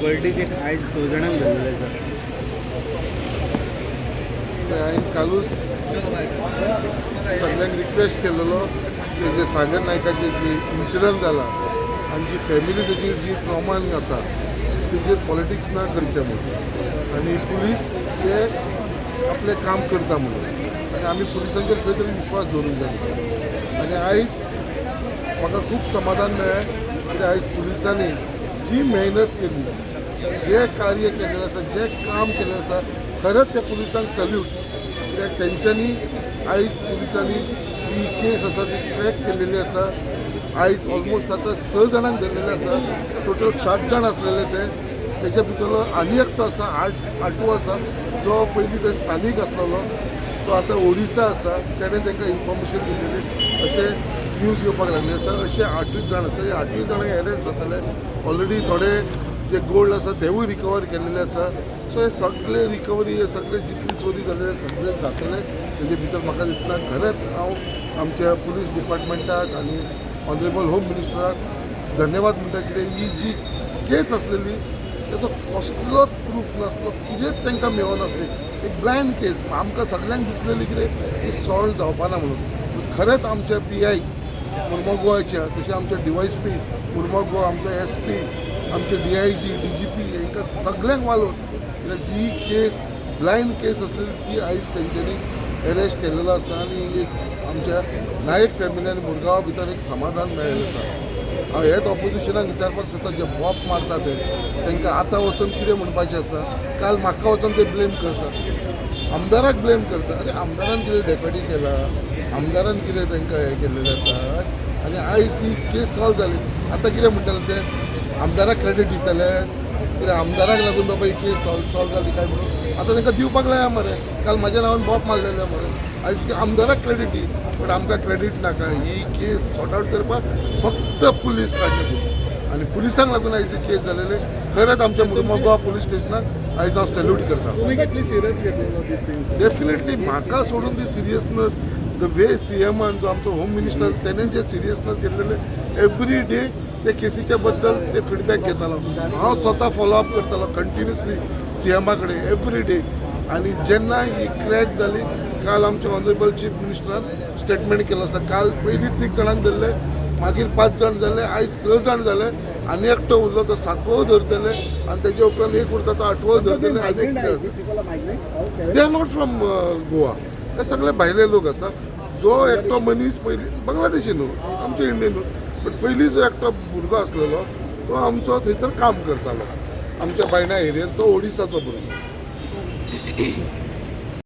वर्ल्डीक आयज 6 जाणांक धरलेले सर. हांवें कालूच सगळ्यांक रिक्वेस्ट केलेलो की जे सागर नायकाचे जी इन्सिडंट जाला आनी जी फॅमिली तेजी जी ट्रॉमान आसा तेजेर पॉलिटिक्स ना करचें म्हणून आनी पुलीस ते आपलें काम करता म्हणून आनी आमी पुलिसांचेर खंय तरी विश्वास दवरूंक जाय आनी आयज म्हाका खूब समाधान मेळ्ळें की आयज पुलिसांनी जी मेहनत केली जे कार्य केलेलें आसा जे काम केलेलें आसा खरेंच त्या पुलिसांक सल्यूट कित्याक तेंच्यांनी आयज पुलिसांनी ही केस आसा ती क्रॅक केलेली आसा. आयज ऑलमोस्ट आतां 6 जाणांक धरलेले आसा. टोटल 7 जाण आसलेले तेच्या भितरलो आनी एकटो आसा आठवो आसा जो पयलीं थंय स्थानीक आसलेलो तो आतां ओडिसा आसा. तेणें तांकां इन्फॉर्मेशन दिलेली अशें न्यूज येवपाक लागले आसा. अशे 8 जाण आसा. हे 8 जाणांक अरेस्ट जाताले. ऑलरेडी थोडे जे गोल्ड आसा तेवूय रिकवर केलेले आसा. सो हे सगळे रिकवरी हे सगळे जितली चोरी जाले सगळे जातले तेजे भितर म्हाका दिसता खरेंच हांव आमच्या पुलीस डिपार्टमेंटाक आनी ऑनरेबल होम मिनिस्टराक धन्यवाद म्हणटा कित्याक ही जी केस आसलेली तेचो कसलोच प्रूफ नासलो कितेंच तांकां मेळनासली. एक ब्लायंड केस आमकां सगळ्यांक दिसलेली कितें ही सॉल्व जावपाना म्हणून. खरेंच आमच्या PI मुर्मगांवच्या तशें आमचे DYSP मुर्मगांव आमचे SP आमचे DIG DGP हांकां सगळ्यांक वालोवन कित्याक जी केस ब्लायंड केस आसलेली ती आयज तेंच्यांनी अरेस्ट केलेलो आसा आनी एक आमच्या नायक फॅमिली आनी मुरगांवा भितर एक समाधान मेळ्ळेलें आसा. हांव हेच ऑपोजिशनाक विचारपाक सोदता जे बॉप मारता ते तांकां आतां वचून कितें म्हणपाचें आसा. काल म्हाका वचून ते ब्लेम करता आमदाराक ब्लेम करता. आरे आमदारान कितें डेप्युटी केला आमदारान कितें तांकां हें केल्लेलें आसा आनी आयज ही केस सॉल्व जाली. आतां कितें म्हणटाले ते आमदाराक क्रेडीट दितले कित्याक आमदाराक लागून बाबा ही केस सॉल्व जाली काय म्हणून आतां तांकां दिवपाक लाया मरे. काल म्हाज्या नांवान बॉप मारलेले मरे. आयज आमदाराक क्रेडीट दी बट आमकां क्रेडीट नाका. ही केस सॉर्ट आवट करपाक फक्त पुलीस काडचे आनी पुलिसांक लागून आयज ही केस जालेली. खरेंच आमच्या मुर्मगांव पुलीस स्टेशनाक आयज हांव सॅल्यूट करता. तुम्ही कितली सिरियस घेतलेलो दीस थिंग्स? डेफिनेटली म्हाका सोडून ती सिरियसनस द वे CMन जो आमचो होम मिनिस्टर तेणें जे सिरियसनस घेतलेले एवरी डे ते केसीच्या बद्दल ते फिडबॅक घेतालो. हांव स्वता फॉलोअप करतालो कंटिन्युअसली CMा कडेन एवरी डे. आनी जेन्ना ही क्रॅक जाली काल आमच्या ऑनरेबल चीफ मिनिस्टरान स्टेटमेंट केलो आसा. काल पयलीं 3 जाणांक धरले मागीर 5 जाण जाले आयज 6 जाण जाले आनी एकटो उरलो तो 7वो धरतले आनी तेच्या उपरांत एक उरता तो 8वो धरतले. They are not from Goa. हे सगळे भायले लोक आसा. जो एकटो मनीस पयलीं बांगलादेशी न्हू आमचे इंडियन न्हू बट पयलीं जो एकटो भुरगो आसलेलो तो आमचो थंयसर काम करतालो आमच्या बायणा एरियेंत. तो ओडिसाचो भुरगो.